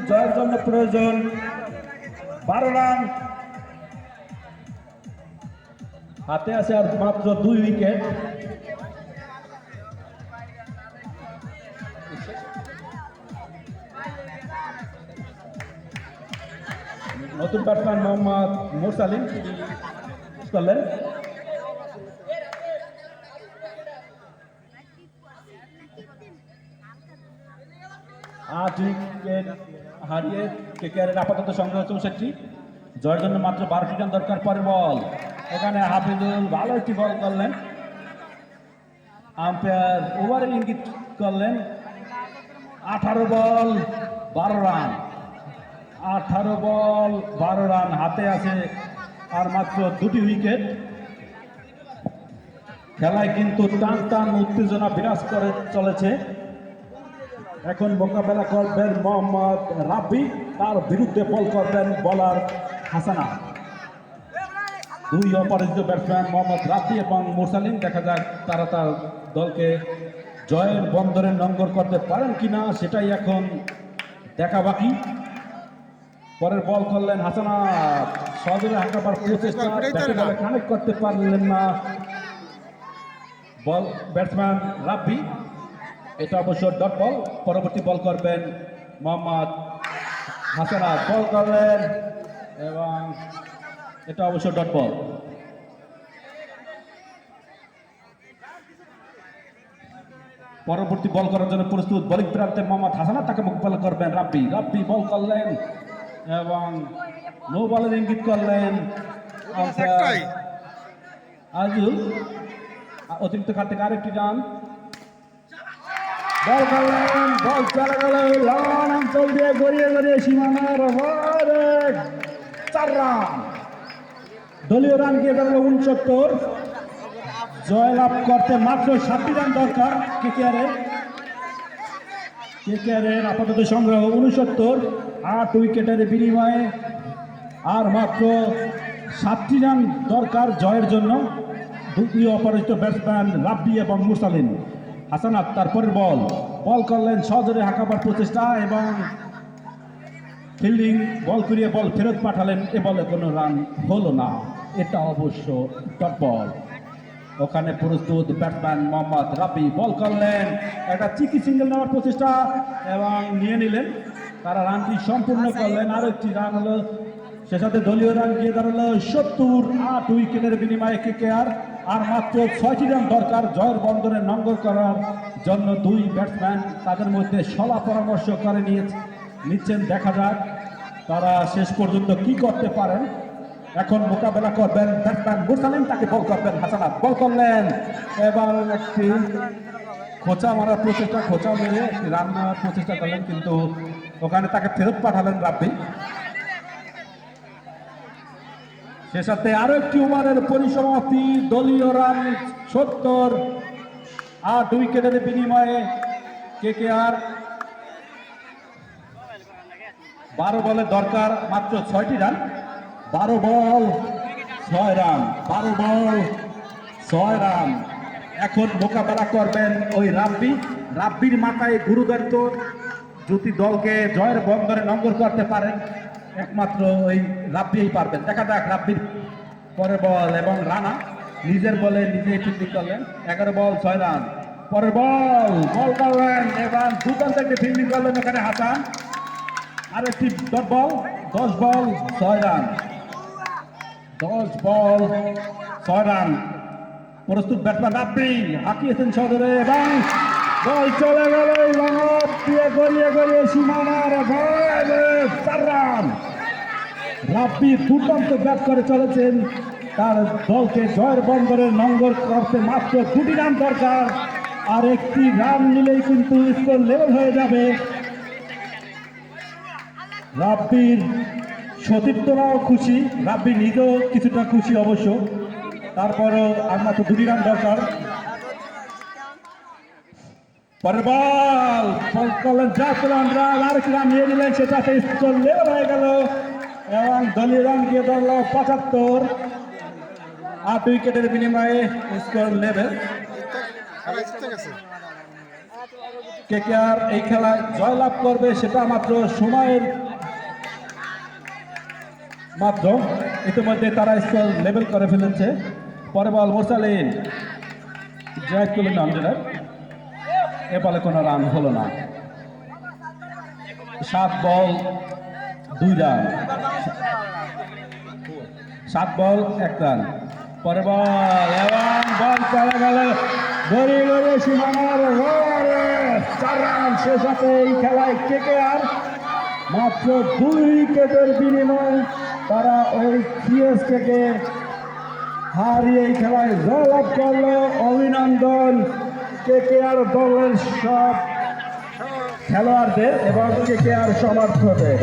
জয়ের জন্য প্রয়োজন 12 রান। হাতে আছে আর মাত্র 2 উইকেট। নতুন ব্যাটসম্যান মোহাম্মদ মোরসালিম করলেন। উইকেট হারিয়ে কেকেআরের আপাতত সংগ্রহ 64। জয়ের জন্য মাত্র 12টি রান দরকার। পরের বল, এখানে হাফিজুল ভালো একটি বল করলেন। আম্পায়ার ওভারের ইঙ্গিত করলেন। 18 বল 12 রান। 18 বল 12 রান। হাতে আছে আর মাত্র 2টি উইকেট। খেলায় কিন্তু টান টান উত্তেজনা বিরাজ করে চলেছে। এখন মোকাবেলা করবেন মোহাম্মদ রাব্বি, তার বিরুদ্ধে বল করবেন বোলার হাসানা। দুই অপরাজিত ব্যাটসম্যান মোহাম্মদ রাব্বি এবং মুরসালিম। দেখা যাক তারা তার দলকে জয়ের বন্দরে নঙ্গর করতে পারেন কিনা, সেটাই এখন দেখা বাকি। পরের বল করলেন হাসানা, সজোরে হাঁকাবার প্রচেষ্টা, কানেক্ট করতে পারলেন না বল ব্যাটসম্যান রাব্বি। এটা অবশ্য ডট বল। পরবর্তী বল করবেন মোহাম্মদ হাসানা, বল করলেন এবং এটা অবশ্য ডট বল। পরবর্তী বল করার জন্য প্রস্তুত বোলিং প্রান্তে মোহাম্মদ হাসানা, তাকে মোকাবেলা করবেন রাব্বি। রাব্বি বল করলেন এবং নো বলের ইঙ্গিত করলেন আজুল। অতিরিক্ত খাত থেকে আরেকটি রান। বল করলেন, বল চলে গেল লন অঞ্চল দিয়ে গড়িয়ে গড়িয়ে সীমানার 4 রান। দলীয় রান গিয়ে গেল 69। জয়লাভ করতে মাত্র 7টি রান দরকার কেকেআরের। কেকেআরের আপাতত সংগ্রহ 69। 8 উইকেটের বিনিময়ে আর মাত্র 7টি রান দরকার জয়ের জন্য। দুই অপরাজিত ব্যাটসম্যান রাব্বি এবং মুরসালিম। হাসানাত তারপরের বল, বল করলেন সজোরে হাঁকাবার প্রচেষ্টা এবং ফিল্ডিং বল করিয়ে বল ফেরত পাঠালেন। এ বলে কোনো রান হলো না, এটা অবশ্য ডট বল। ওখানে প্রস্তুত ব্যাটসম্যান মোহাম্মদ রাব্বি, বল করলেন, একটা চিকি সিঙ্গেল নেওয়ার প্রচেষ্টা এবং নিয়ে নিলেন। তারা রানটি সম্পূর্ণ করলেন। আরো একটি রান হলো, সে সাথে দলীয় রান গিয়ে দাঁড়ালো 70। 8 উইকেটের বিনিময়ে কেকেআর আর মাত্র 6টি রান দরকার জয়ের বন্দরে নঙ্গর করার জন্য। দুই ব্যাটসম্যান তাদের মধ্যে সলা পরামর্শ করে নিচ্ছেন। দেখা যাক তারা শেষ পর্যন্ত কি করতে পারেন। এখন মোকাবেলা করবেন ব্যাটসম্যান মুরসালিম, তাকে বল করবেন হাসানাত। বল করলেন, এবার একটি খোঁচা মারার প্রচেষ্টা, খোঁচা মেরে রান নেওয়ার প্রচেষ্টা করলেন, কিন্তু ওখানে তাকে ফেরত পাঠালেন রাব্বি। সে সাথে আরো একটি ওভারের পরিসমাপ্তি। দলীয় রান 70। 8 উইকেটের বিনিময়ে কেকেআর 12 বলে দরকার মাত্র 6টি রান। 12 বল 6 রান। 12 বল 6 রান। এখন মোকাবেলা করবেন ওই রাব্বি। রাব্বির মাথায় গুরুদায়িত্ব, যদি দলকে জয়ের বন্দরে নঙ্গর করতে পারেন একমাত্র ওই রাব্বিই পারবেন। দেখা যাক রাব্বির পরের বল এবং রানা নিজের বলে নিজেই ফিল্ডিং করলেন। 11 বল 6 রান। পরের বল, বল করলেন এবং দুর্দান্ত একটি ফিল্ডিং করলেন ওখানে হাসান। আর একটি ডট বল। 10 বল 6 রান। 10 বল 6 রান। প্রস্তুত ব্যাটসম্যান রাব্বি হাঁকিয়েছেন সদরে এবং বল চলে গেল লঙ্গর দিয়ে গড়িয়ে গড়িয়ে সীমানার 4 রান। রাব্বি দুর্দান্ত ব্যাট করে চলেছেন। তার দলকে জয়ের বন্দরে নঙ্গর করতে মাত্র 2টি রান দরকার। আর একটি রান নিলেই কিন্তু স্কোর লেভেল হয়ে যাবে। রাব্বির সতীর্থরাও খুশি, রাব্বি নিজেও কিছুটা খুশি অবশ্য। তারপরও আর মাত্র 2টি রান দরকার। পরের বল, বল করলেন জাফরান, রান আরেক রান নিয়ে নিলেন, সেটাতে স্কোর লেভেল হয়ে গেল এবং দলীয় রান গিয়ে ধরল 75। 8 উইকেটের বিনিময়ে স্কোর লেভেল। কেকেআর এই খেলায় জয়লাভ করবে সেটা মাত্র সময়ের মাত্র। ইতিমধ্যে তারা স্কোর লেভেল করে ফেলেছে। পরে বল মোরসালিন, জয়তুল নামজনের এ বলে কোনো রান হলো না। 7 বল 2 রান, 7 বল 1 রান। পরে বল এবং বল চলে গেল গড়িয়ে সীমানার ওরে 4 রান। শেষ হাতে এই খেলায় কেকেআর মাত্র 2 উইকেটের বিনিময়ে তারা ওই সিএসকে হারিয়ে এই খেলায় জয়লাভ করলো। অভিনন্দন কেকেআর দলের সব খেলোয়াড়দের এবং কেকেআর সমর্থকদের।